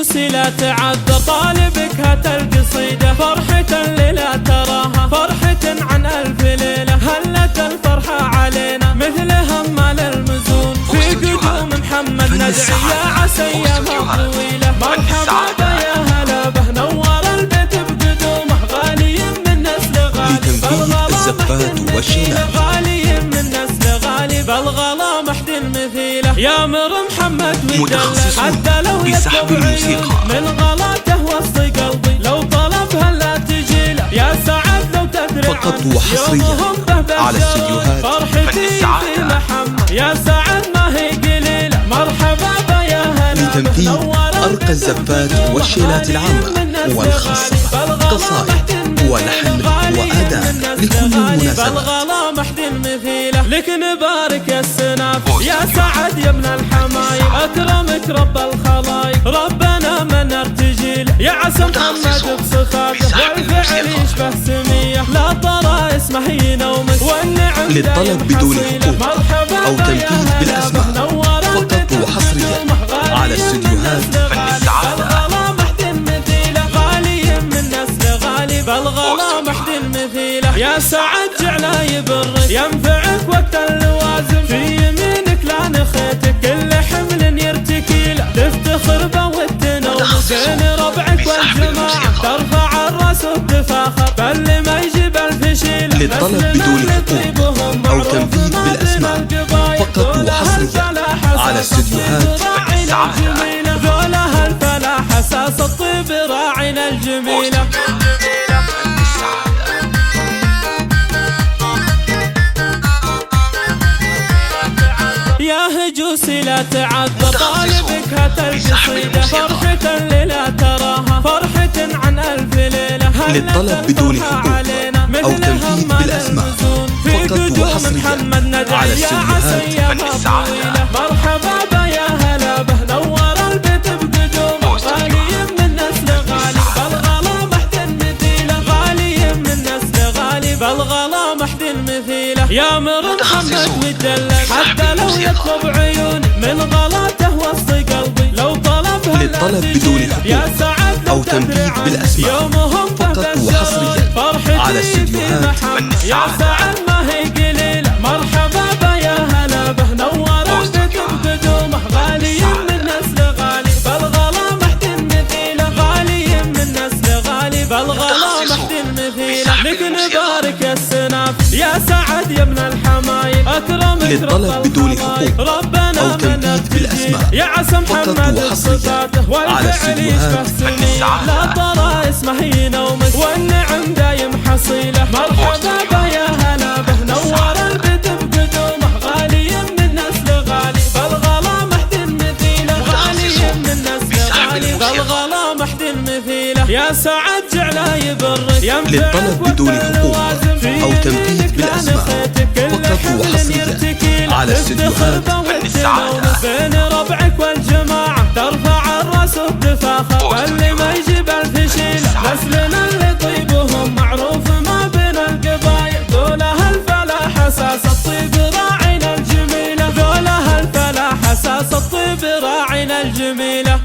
هجوسي لا تعذر طالبك هات القصيدة فرحة للا تراها فرحة عن ألف ليلة هلت الفرحة علينا مثل همال المزون في قدوم محمد ندعي يا عسى أيامها طويلة مرحبا يا هلا به نور البيت بقدومه غالي من نسل غالي الزفات والشيلات غالي من نسل غالي بالغلا محد مثيله يا مر محمد متخصص بسحب الموسيقى من غلاته وسط قلبي لو طلبها لا تجيله يا سعد لو تدري فقط وحصريا على استديوهات فرحتي في محمد يا سعد ما هي قليله مرحبا يا هلا لتمثيل أرقى الزفات والشيلات العامة والخاصة قصائد ولحن وأداء لكل مناسبة لك نبارك السناف يا سعد يا ابن الحمايل أكرمك رب الخلايق ربنا من ارتجيل يا عسى محمد بسخافه والفعل يشبه سمية لا ترى اسمه ينومك والنعم للطلب بدون حقوق أو تنفيذ بالأسماء فقط وحصريا على استديوهات فن السعادة بالغلا محد مثيله يا سعد جعله يبرك ينفعك وقت اللوازم في يمينك لا نخيتك كل حمل يرتكيله تفتخر بالتنوم بين ربعك والجماعة ترفع الراس وتفاخر فاللي ما يجيب الفشيله للطلب بدون حقوق أو تنفيذ بالأسماء فقط وحصريا على استديوهات فن السعادة ذولها الفلاح أساس الطيب راعينا الجميلة يا هجوسي لا تعذر طالبك هات القصيدة فرحة للا تراها فرحة عن ألف ليلة للطلب بدون حقوق أو تنفيذ بالأسماء فقط وحصريا على استديوهات فن السعادة مرحبا يا هلا به نور البيت بقدومه غالي من نسل غالي بالغلا محد مثيله غالي من نسل غالي بالغلا محد مثيله يا مر محمد مدلل حتى لو يطلب عيوني من غلاته وسط قلبي لو طلبها للطلب بدون حقوق أو تنفيذ بالأسماء فقط وحصريا على استديوهات فن السعادة يا سعد ما هي قليلة مرحبا يا هلا به نور البيت بقدومه غالي من نسل غالي بالغلا محد مثيله غالي من نسل غالي بالغلا محد مثيله لك نبارك السناف يا سعد يا ابن الحمايل أكرمك للطلب بدون حقوق أو تنفيذ بالأسماء يا عسى محمد بصفاته على استديوهات فن السعادة لا ترى اسمه ينومك والنعم دايم حصيله مرحبا يا هلا به نور البيت بقدومه غالي من نسل غالي بالغلا محد مثيله غالي من نسل غالي بالغلا محد مثيله يا سعد جعله يبرك للطلب بدون حقوق أو تنفيذ بالأسماء فقط وحصريا على استديوهات فن السعادة بين ربعك والجماعة ترفع الراس وتفاخر واللي ما يجيب الفشيلة نسلنا اللي طيبهم معروف ما بين القبايل ذولها الفلاح أساس الطيب راعينا الجميلة ذولها الفلاح أساس الطيب راعينا الجميلة